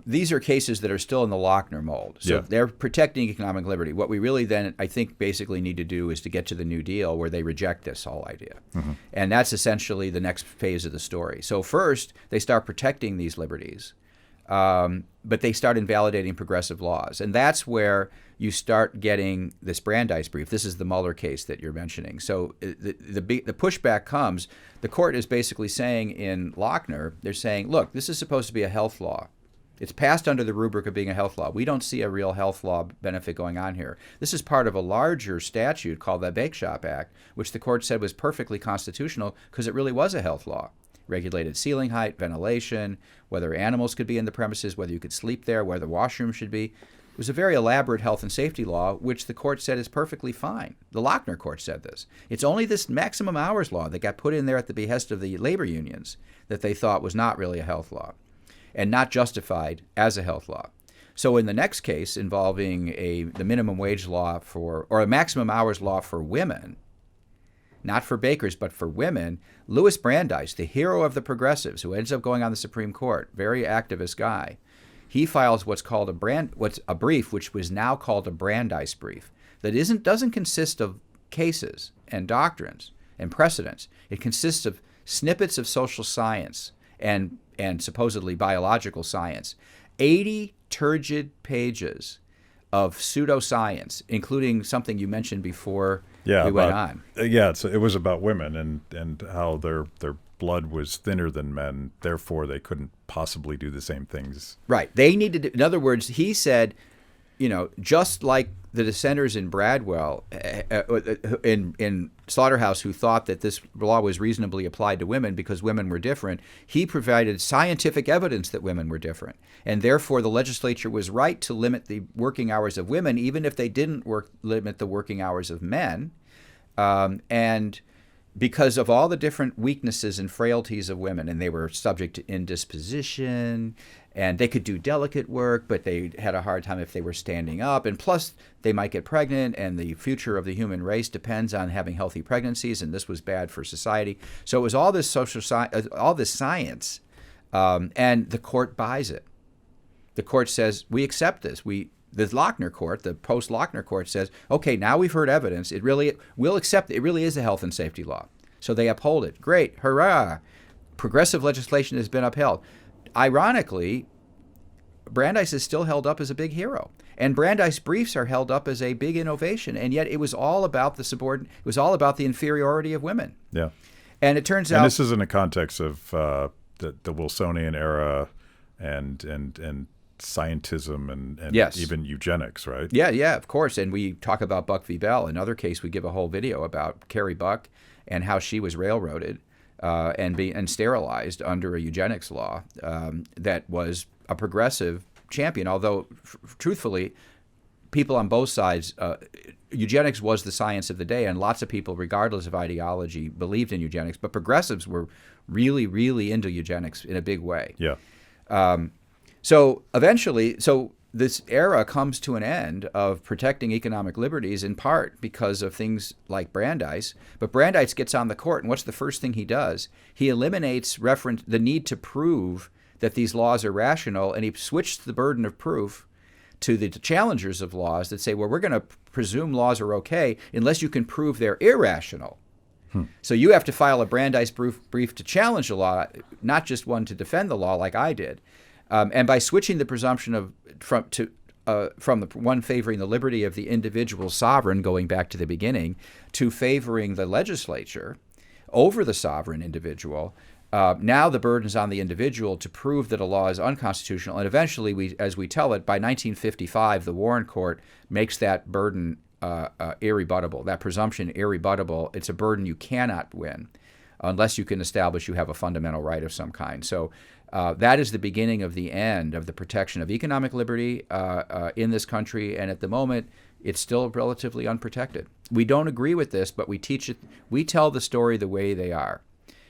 These are cases that are still in the Lochner mold. So they're protecting economic liberty. What we really then, I think, basically need to do is to get to the New Deal, where they reject this whole idea. Mm-hmm. And that's essentially the next phase of the story. So first, they start protecting these liberties, but they start invalidating progressive laws. And that's where you start getting this Brandeis brief. This is the Muller case that you're mentioning. So the pushback comes. The court is basically saying in Lochner, they're saying, look, this is supposed to be a health law. It's passed under the rubric of being a health law. We don't see a real health law benefit going on here. This is part of a larger statute called the Bake Shop Act, which the court said was perfectly constitutional because it really was a health law. Regulated ceiling height, ventilation, whether animals could be in the premises, whether you could sleep there, where the washroom should be. It was a very elaborate health and safety law, which the court said is perfectly fine. The Lochner court said this. It's only this maximum hours law that got put in there at the behest of the labor unions that they thought was not really a health law and not justified as a health law. So in the next case involving the minimum wage law or a maximum hours law for women, not for bakers, but for women, Louis Brandeis, the hero of the progressives, who ends up going on the Supreme Court, very activist guy, he files what's called a brief, which was now called a Brandeis brief, that doesn't consist of cases and doctrines and precedents. It consists of snippets of social science and supposedly biological science. 80 turgid pages of pseudoscience, including something you mentioned before we went on. It was about women and how their blood was thinner than men, therefore they couldn't possibly do the same things. Right. They needed to, in other words, he said, just like the dissenters in Bradwell, in Slaughterhouse, who thought that this law was reasonably applied to women because women were different, he provided scientific evidence that women were different. And therefore, the legislature was right to limit the working hours of women, even if they didn't limit the working hours of men. And because of all the different weaknesses and frailties of women, and they were subject to indisposition, and they could do delicate work, but they had a hard time if they were standing up, and plus they might get pregnant, and the future of the human race depends on having healthy pregnancies, and this was bad for society. So it was all this all this science, and the court buys it. The court says, we accept this. the Lochner court, the post-Lochner court says, okay, now we've heard evidence. We'll accept it really is a health and safety law. So they uphold it. Great, hurrah. Progressive legislation has been upheld. Ironically, Brandeis is still held up as a big hero. And Brandeis briefs are held up as a big innovation, and yet it was all about it was all about the inferiority of women. Yeah. And it turns out... And this is in the context of the Wilsonian era and scientism and yes. even eugenics, right? Yeah, of course. And we talk about Buck v. Bell. Another case, we give a whole video about Carrie Buck and how she was railroaded and sterilized under a eugenics law that was a progressive champion, although truthfully, people on both sides, eugenics was the science of the day, and lots of people, regardless of ideology, believed in eugenics, but progressives were really, really into eugenics in a big way. Yeah. So eventually, this era comes to an end of protecting economic liberties in part because of things like Brandeis. But Brandeis gets on the court, and what's the first thing he does? He eliminates the need to prove that these laws are rational, and he switched the burden of proof to the challengers of laws that say, well, we're going to presume laws are okay unless you can prove they're irrational. So you have to file a Brandeis brief to challenge the law, not just one to defend the law like I did. And by switching the presumption from the one favoring the liberty of the individual sovereign, going back to the beginning, to favoring the legislature over the sovereign individual, now the burden is on the individual to prove that a law is unconstitutional. And eventually, as we tell it, by 1955, the Warren Court makes that burden irrebuttable, that presumption irrebuttable. It's a burden you cannot win unless you can establish you have a fundamental right of some kind. So that is the beginning of the end of the protection of economic liberty in this country. And at the moment, it's still relatively unprotected. We don't agree with this, but we teach it. We tell the story the way they are.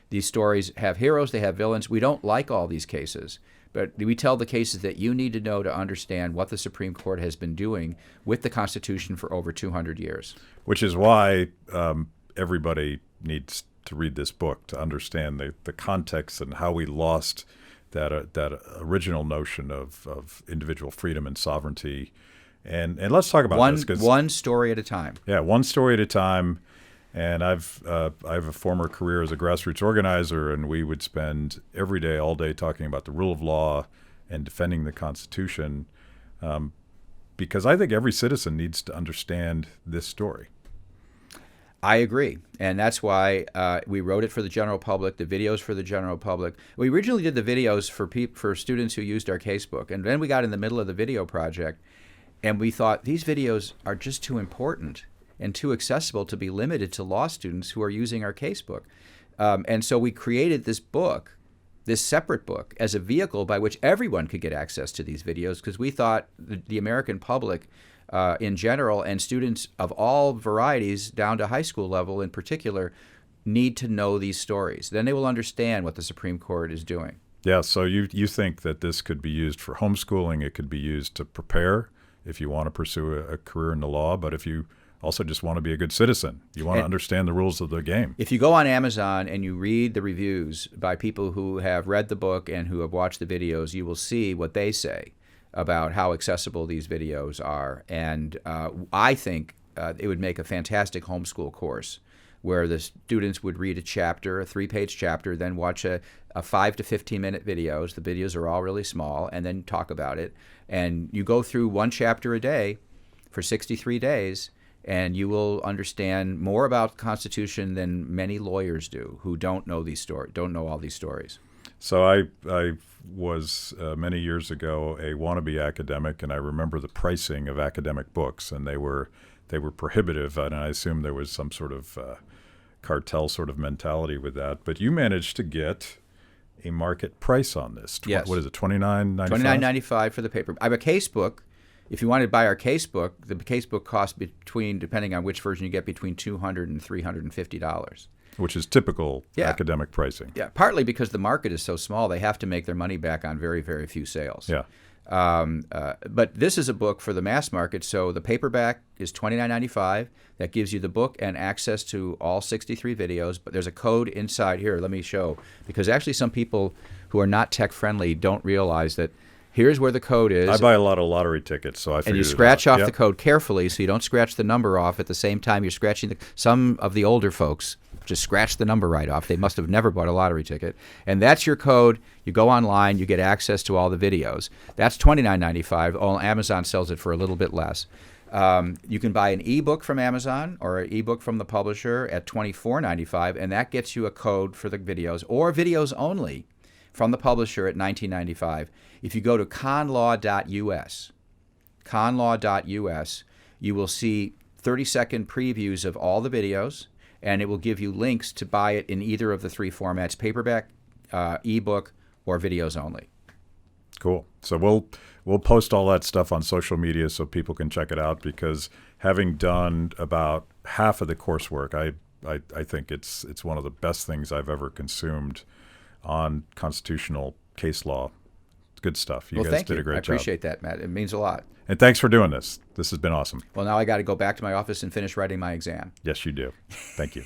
These stories have heroes, they have villains. We don't like all these cases, but we tell the cases that you need to know to understand what the Supreme Court has been doing with the Constitution for over 200 years. Which is why everybody needs to read this book to understand the context and how we lost that original notion of individual freedom and sovereignty. And let's talk about this. One story at a time. Yeah, one story at a time. And I have a former career as a grassroots organizer, and we would spend every day, all day, talking about the rule of law and defending the Constitution, because I think every citizen needs to understand this story. I agree, and that's why we wrote it for the general public, the videos for the general public. We originally did the videos for students who used our casebook, and then we got in the middle of the video project, and we thought these videos are just too important and too accessible to be limited to law students who are using our casebook. And so we created this book, this separate book, as a vehicle by which everyone could get access to these videos, because we thought the American public in general, and students of all varieties down to high school level in particular, need to know these stories. Then they will understand what the Supreme Court is doing. Yeah, so you think that this could be used for homeschooling, it could be used to prepare if you want to pursue a career in the law, but if you also just want to be a good citizen. You want to understand the rules of the game. If you go on Amazon and you read the reviews by people who have read the book and who have watched the videos, you will see what they say about how accessible these videos are. And I think it would make a fantastic homeschool course where the students would read a chapter, a 3-page chapter, then watch a 5 to 15-minute videos. The videos are all really small, and then talk about it. And you go through one chapter a day for 63 days, and you will understand more about the Constitution than many lawyers do who don't know these stories, don't know all these stories. So I was many years ago a wannabe academic, and I remember the pricing of academic books, and they were prohibitive, and I assume there was some sort of cartel sort of mentality with that. But you managed to get a market price on this. Yes. What is it, $29.95? $29.95 for the paper. I have a case book. If you wanted to buy our casebook, the casebook costs depending on which version you get, between $200 and $350. Which is typical academic pricing. Yeah, partly because the market is so small, they have to make their money back on very, very few sales. Yeah. But this is a book for the mass market, so the paperback is $29.95. That gives you the book and access to all 63 videos, but there's a code inside here. Let me show, because actually some people who are not tech-friendly don't realize that Here's where the code is. I buy a lot of lottery tickets, so I figured and you it scratch out. off Yep. the code carefully so you don't scratch the number off at the same time you're scratching some of the older folks just scratch the number right off. They must have never bought a lottery ticket. And that's your code. You go online, you get access to all the videos. That's $29.95. Oh, Amazon sells it for a little bit less. You can buy an ebook from Amazon or an ebook from the publisher at $24.95, and that gets you a code for the videos, or videos only from the publisher at $19.95. If you go to conlaw.us, you will see 30-second previews of all the videos, and it will give you links to buy it in either of the three formats: paperback, ebook, or videos only. Cool. So we'll post all that stuff on social media so people can check it out, because having done about half of the coursework, I think it's one of the best things I've ever consumed on constitutional case law. It's good stuff. You guys did a great job. I appreciate that, Matt. It means a lot. And thanks for doing this. This has been awesome. Well, now I got to go back to my office and finish writing my exam. Yes, you do. Thank you.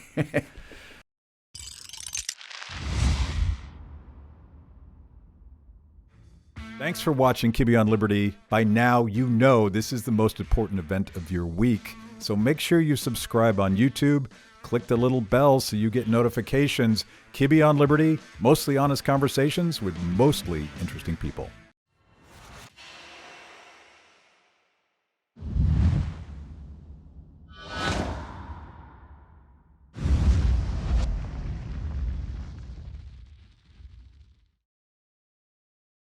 Thanks for watching Kibbe on Liberty. By now, you know this is the most important event of your week. So make sure you subscribe on YouTube. Click the little bell so you get notifications. Kibbe on Liberty, mostly honest conversations with mostly interesting people.